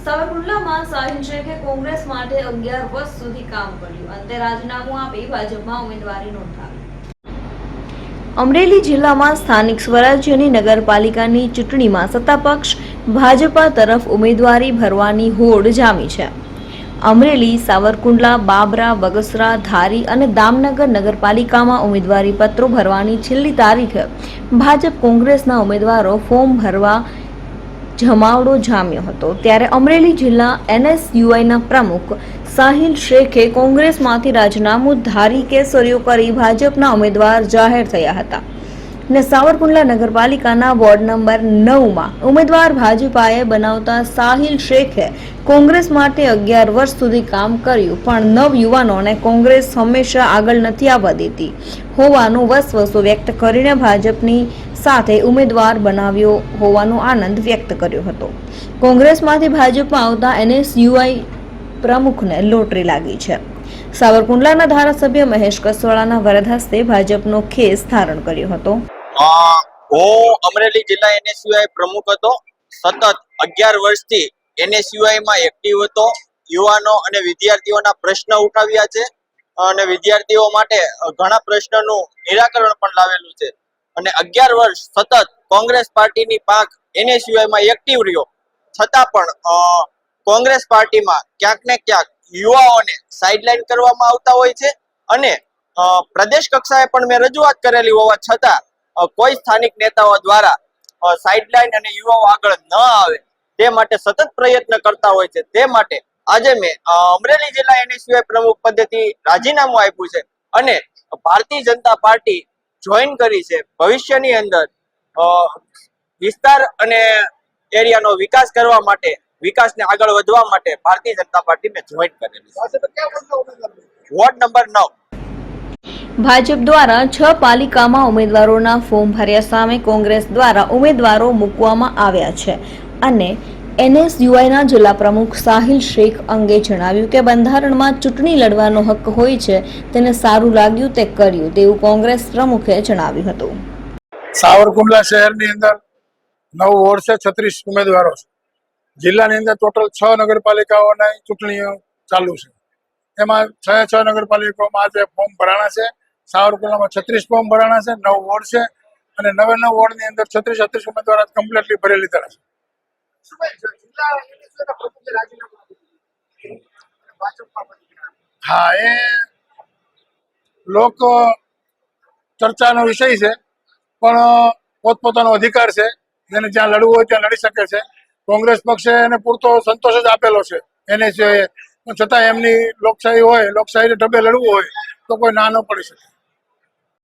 સાવરકુંડલામાં સાહિલ શેખે કોંગ્રેસ માટે 11 વર્ષ સુધી કામ કર્યું. અંતે રાજીનામું આપી ભાજપમાં ઉમેદવારી નોંધાવી. અમરેલી જિલ્લામાં સ્થાનિક સ્વરાજ્યની નગરપાલિકાની ચૂંટણીમાં સત્તાપક્ષ ભાજપા તરફ ઉમેદવારી ભરવાની હોડ જામી છે. અમરેલી, સાવરકુંડલા, બાબરા, બગસરા, ધારી અને દામનગર નગરપાલિકામાં ઉમેદવારી પત્રો ભરવાની છેલ્લી તારીખે ભાજપ કોંગ્રેસના ઉમેદવારો ફોર્મ ભરવા જમાવડો જામ્યો હતો. ત્યારે અમરેલી જિલ્લા એનએસયુઆઈના પ્રમુખ સાહિલ શેખે કોંગ્રેસમાંથી રાજીનામું ધારી કેસરીઓ કરી ભાજપના ઉમેદવાર જાહેર થયા હતા ને સાવરકુંડલા નગરપાલિકાના વોર્ડ નંબર 9માં ઉમેદવાર ભાજપાએ બનાવતા સાહિલ શેખે કોંગ્રેસ માટે 11 વર્ષ સુધી કામ કર્યું, પણ નવયુવાનોને કોંગ્રેસ હંમેશા આગળ નથી આવવા દેતી હોવાનું વસવસો વ્યક્ત કરીને ભાજપની સાથે ઉમેદવાર બનાવ્યો હોવાનો આનંદ વ્યક્ત કર્યો હતો. કોંગ્રેસમાંથી ભાજપમાં આવતા એનએસયુઆઈ પ્રમુખને લોટરી લાગી છે. સાવરકુંડલાના ધારાસભ્ય મહેશ કસવાળાના વરદ હસ્તે ભાજપનો ખેસ ધારણ કર્યો હતો. હું અમરેલી જિલ્લા એનએસયુઆઈ પ્રમુખ હતો. સતત 11 વર્ષથી એનએસયુઆઈ માં એક્ટિવ હતો. યુવાનો અને વિદ્યાર્થીઓના પ્રશ્ન ઉઠાવ્યા છે અને વિદ્યાર્થીઓ માટે ઘણા પ્રશ્નોનું નિરાકરણ પણ લાવેલું છે અને 11 વર્ષ સતત કોંગ્રેસ પાર્ટીની પાંખ એનએસયુઆઈ માં એક્ટિવ રહ્યો, છતાં પણ કોંગ્રેસ પાર્ટીમાં ક્યાંક ને ક્યાંક યુવાઓને સાઇડલાઇન કરવામાં આવતા હોય છે અને પ્રદેશ કક્ષાએ પણ મેં રજૂઆત કરેલી હોવા છતાં કોઈ સ્થાનિક નેતાઓ દ્વારા સાઇડલાઇન અને યુવાઓ આગળ ન આવે તે માટે સતત પ્રયત્ન કરતા હોય છે. તે માટે આજે મેં અમરેલી જિલ્લા એનએસયુઆઈ પ્રમુખ પદેથી રાજીનામું આપ્યું છે અને ભારતીય જનતા પાર્ટી જોઈન કરી છે. ભવિષ્યની અંદર વિસ્તાર અને એરિયાનો વિકાસ કરવા માટે, વિકાસને આગળ વધવા માટે ભારતીય જનતા પાર્ટીને જોઈન કરેલી છે. Ward number 9. ભાજપ દ્વારા 6 પાલિકામાં ઉમેદવારોના ફોર્મ ભર્યા સામે કોંગ્રેસ દ્વારા ઉમેદવારો મૂકવામાં આવ્યા છે અને એનએસયુઆઈના જિલ્લા પ્રમુખ સાહિલ શેખ અંગે જણાવ્યું કે બંધારણમાં ચૂંટણી લડવાનો હક હોય છે, તેને સારું લાગ્યું તે કર્યું તેવું કોંગ્રેસ પ્રમુખે જણાવ્યું હતું. સાવરકુંડલા શહેરની અંદર 9 વોર્ડ છે, 36 ઉમેદવારો છે. જિલ્લાની અંદર ટોટલ 6 નગરપાલિકાઓની ચૂંટણીઓ ચાલુ છે. એમાં 6 નગરપાલિકાઓમાં આજે ફોર્મ ભરાણા છે. સાવરકુંડલામાં 36 ફોર્મ ભરાણા છે, 9 વોર્ડ છે અને 9 વોર્ડની અંદર 36 ઉમેદવારો કમ્પ્લીટલી ભરી લીધા છે. હા, એ લોક ચર્ચાનો વિષય છે, પણ પોતપોતાનો અધિકાર છે. જેને જ્યાં લડવું હોય ત્યાં લડી શકે છે. કોંગ્રેસ પક્ષે એને પૂરતો સંતોષ જ આપેલો છે એને, છતાં એમની લોકશાહી હોય, લોકશાહીને ઢબે લડવું હોય તો કોઈ ના ન પડી શકે.